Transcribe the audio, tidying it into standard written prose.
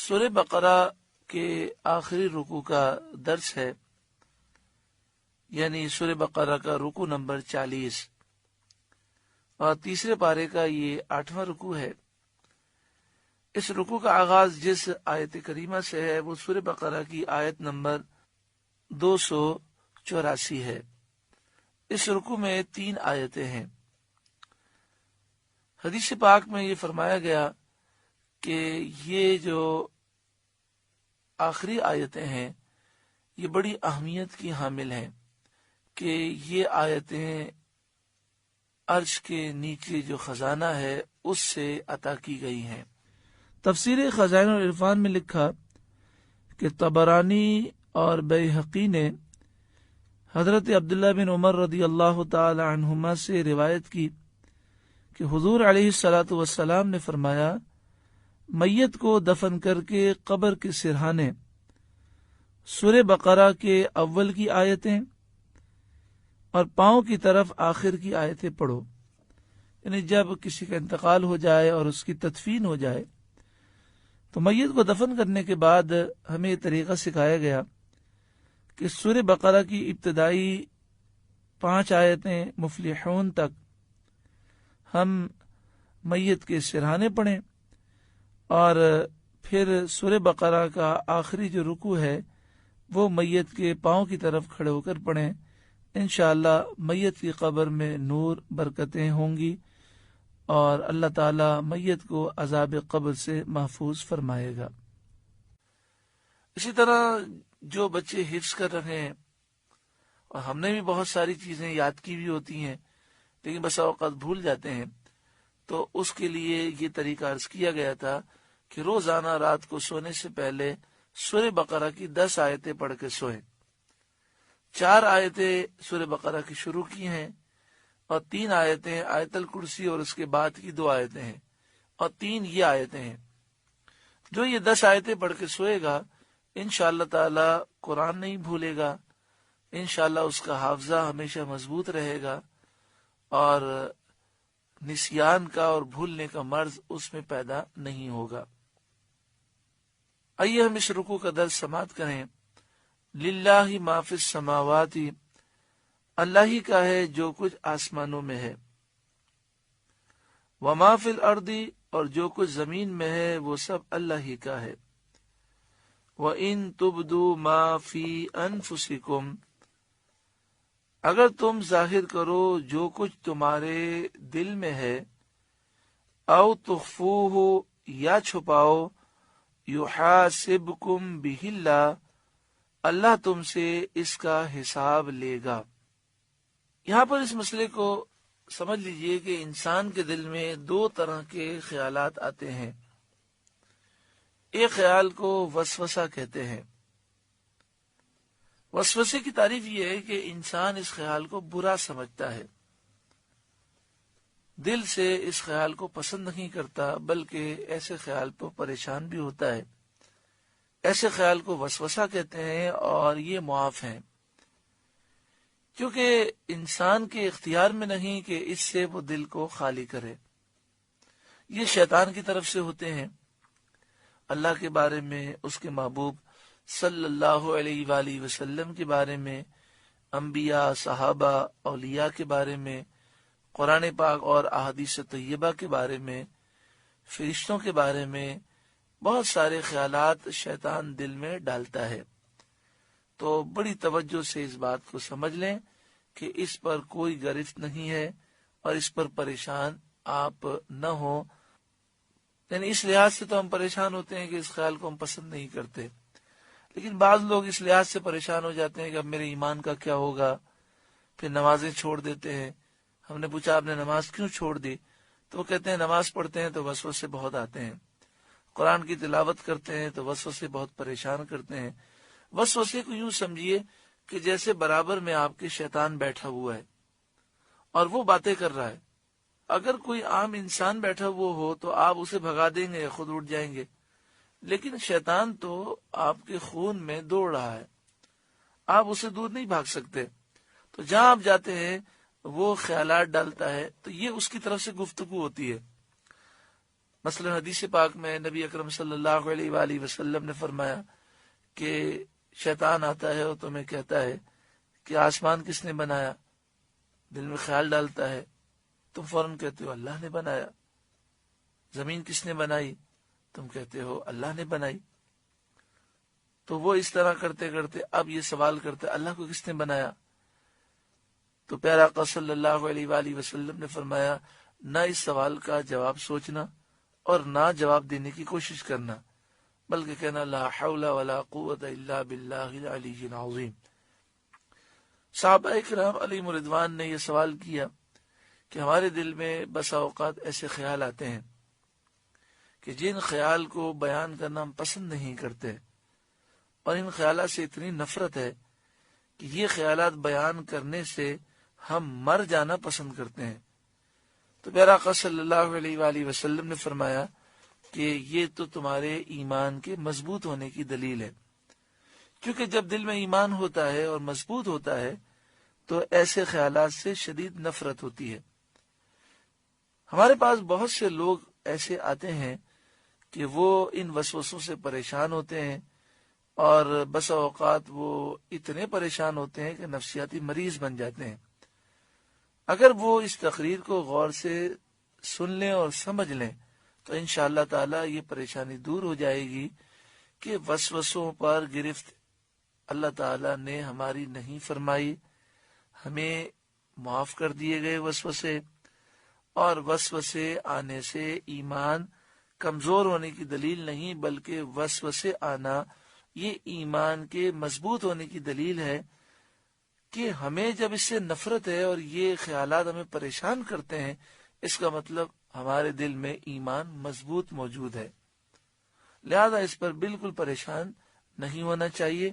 سورہ بقرہ کے آخری رکوع کا درس ہے، یعنی سورہ بقرہ کا رکوع نمبر 40 اور تیسرے پارے کا یہ 8واں رکوع ہے۔ اس رکوع کا آغاز جس آیت کریمہ سے ہے وہ سورہ بقرہ کی آیت نمبر 284 ہے۔ اس رکوع میں 3 آیتیں ہیں۔ حدیث پاک میں یہ فرمایا گیا کہ یہ جو آخری آیتیں ہیں یہ بڑی اہمیت کی حامل ہیں کہ یہ آیتیں عرش کے نیچے جو خزانہ ہے اس سے عطا کی گئی ہیں۔ تفسیر خزائن العرفان میں لکھا کہ طبرانی اور بیہقی نے حضرت عبداللہ بن عمر رضی اللہ تعالی عنہما سے روایت کی کہ حضور علیہ الصلاۃ والسلام نے فرمایا، میت کو دفن کر کے قبر کے سرہانے سورہ بقرہ کے اول کی آیتیں اور پاؤں کی طرف آخر کی آیتیں پڑھو۔ یعنی جب کسی کا انتقال ہو جائے اور اس کی تدفین ہو جائے تو میت کو دفن کرنے کے بعد ہمیں یہ طریقہ سکھایا گیا کہ سورہ بقرہ کی ابتدائی 5 آیتیں مفلحون تک ہم میت کے سرہانے پڑھیں اور پھر سورہ بقرہ کا آخری جو رکوع ہے وہ میت کے پاؤں کی طرف کھڑے ہو کر پڑھیں۔ انشاءاللہ میت کی قبر میں نور برکتیں ہوں گی اور اللہ تعالی میت کو عذاب قبر سے محفوظ فرمائے گا۔ اسی طرح جو بچے حفظ کر رہے ہیں، اور ہم نے بھی بہت ساری چیزیں یاد کی بھی ہوتی ہیں لیکن بسا اوقات بھول جاتے ہیں، تو اس کے لیے یہ طریقہ عرض کیا گیا تھا کہ روزانہ رات کو سونے سے پہلے سورہ بقرہ کی 10 آیتیں پڑھ کے سوئیں۔ 4 آیتیں سورہ بقرہ کی شروع کی ہیں اور 3 آیتیں آیت الکرسی اور اس کے بعد کی 2 آیتیں ہیں اور 3 یہ آیتیں ہیں۔ جو یہ 10 آیتیں پڑھ کے سوئے گا انشاءاللہ تعالی قرآن نہیں بھولے گا، انشاءاللہ اس کا حافظہ ہمیشہ مضبوط رہے گا اور نسیان کا اور بھولنے کا مرض اس میں پیدا نہیں ہوگا۔ آئیے ہم اس رکوع کا درس سماعت کریں۔ للہ ما فی السماوات، اللہ ہی کا ہے جو کچھ آسمانوں میں ہے، وما فی الارض، اور جو کچھ زمین میں ہے وہ سب اللہ ہی کا ہے، وَإِن تُبْدُوا مَا فِي أَنفُسِكُمْ، اگر تم ظاہر کرو جو کچھ تمہارے دل میں ہے، او تخفوہ، یا چھپاؤ، یحاسبکم بہ اللہ، اللہ تم سے اس کا حساب لے گا۔ یہاں پر اس مسئلے کو سمجھ لیجئے کہ انسان کے دل میں 2 طرح کے خیالات آتے ہیں۔ ایک خیال کو وسوسہ کہتے ہیں۔ وسوسے کی تعریف یہ ہے کہ انسان اس خیال کو برا سمجھتا ہے، دل سے اس خیال کو پسند نہیں کرتا بلکہ ایسے خیال پر پریشان بھی ہوتا ہے۔ ایسے خیال کو وسوسہ کہتے ہیں اور یہ معاف ہیں، کیونکہ انسان کے اختیار میں نہیں کہ اس سے وہ دل کو خالی کرے۔ یہ شیطان کی طرف سے ہوتے ہیں۔ اللہ کے بارے میں، اس کے محبوب صلی اللہ علیہ وآلہ وسلم کے بارے میں، انبیاء، صحابہ، اولیاء کے بارے میں، قرآن پاک اور احادیث طیبہ کے بارے میں، فرشتوں کے بارے میں بہت سارے خیالات شیطان دل میں ڈالتا ہے۔ تو بڑی توجہ سے اس بات کو سمجھ لیں کہ اس پر کوئی گرفت نہیں ہے اور اس پر پریشان آپ نہ ہوں۔ یعنی اس لحاظ سے تو ہم پریشان ہوتے ہیں کہ اس خیال کو ہم پسند نہیں کرتے، لیکن بعض لوگ اس لحاظ سے پریشان ہو جاتے ہیں کہ اب میرے ایمان کا کیا ہوگا، پھر نمازیں چھوڑ دیتے ہیں۔ ہم نے پوچھا آپ نے نماز کیوں چھوڑ دی؟ تو وہ کہتے ہیں نماز پڑھتے ہیں تو وسوسے بہت آتے ہیں، قرآن کی تلاوت کرتے ہیں تو وسوسے بہت پریشان کرتے ہیں۔ وسوسے کو یوں سمجھیے کہ جیسے برابر میں آپ کے شیطان بیٹھا ہوا ہے اور وہ باتیں کر رہا ہے۔ اگر کوئی عام انسان بیٹھا ہوا ہو تو آپ اسے بھگا دیں گے، خود اٹھ جائیں گے، لیکن شیطان تو آپ کے خون میں دوڑ رہا ہے، آپ اسے دور نہیں بھاگ سکتے۔ تو جہاں آپ جاتے ہیں وہ خیالات ڈالتا ہے، تو یہ اس کی طرف سے گفتگو ہوتی ہے۔ مثلا حدیث پاک میں نبی اکرم صلی اللہ علیہ وآلہ وسلم نے فرمایا کہ شیطان آتا ہے اور تمہیں کہتا ہے کہ آسمان کس نے بنایا، دل میں خیال ڈالتا ہے، تم فوراً کہتے ہو اللہ نے بنایا۔ زمین کس نے بنائی، تم کہتے ہو اللہ نے بنائی۔ تو وہ اس طرح کرتے کرتے اب یہ سوال کرتے اللہ کو کس نے بنایا؟ تو پیارا آقا صلی اللہ علیہ وآلہ وسلم نے فرمایا نہ اس سوال کا جواب سوچنا اور نہ جواب دینے کی کوشش کرنا، بلکہ کہنا لا حول ولا قوت الا باللہ العلی العظیم۔ صحابہ کرام علیہم رضوان نے یہ سوال کیا کہ ہمارے دل میں بسا اوقات ایسے خیال آتے ہیں کہ جن خیال کو بیان کرنا ہم پسند نہیں کرتے، اور ان خیالات سے اتنی نفرت ہے کہ یہ خیالات بیان کرنے سے ہم مر جانا پسند کرتے ہیں۔ تو پیارا آقا صلی اللہ علیہ وآلہ وسلم نے فرمایا کہ یہ تو تمہارے ایمان کے مضبوط ہونے کی دلیل ہے، کیونکہ جب دل میں ایمان ہوتا ہے اور مضبوط ہوتا ہے تو ایسے خیالات سے شدید نفرت ہوتی ہے۔ ہمارے پاس بہت سے لوگ ایسے آتے ہیں کہ وہ ان وسوسوں سے پریشان ہوتے ہیں، اور بسا اوقات وہ اتنے پریشان ہوتے ہیں کہ نفسیاتی مریض بن جاتے ہیں۔ اگر وہ اس تقریر کو غور سے سن لیں اور سمجھ لیں تو انشاءاللہ تعالی یہ پریشانی دور ہو جائے گی کہ وسوسوں پر گرفت اللہ تعالی نے ہماری نہیں فرمائی، ہمیں معاف کر دیے گئے وسوسے، اور وسوسے آنے سے ایمان کمزور ہونے کی دلیل نہیں، بلکہ وسوسے آنا یہ ایمان کے مضبوط ہونے کی دلیل ہے کہ ہمیں جب اس سے نفرت ہے اور یہ خیالات ہمیں پریشان کرتے ہیں، اس کا مطلب ہمارے دل میں ایمان مضبوط موجود ہے۔ لہذا اس پر بالکل پریشان نہیں ہونا چاہیے،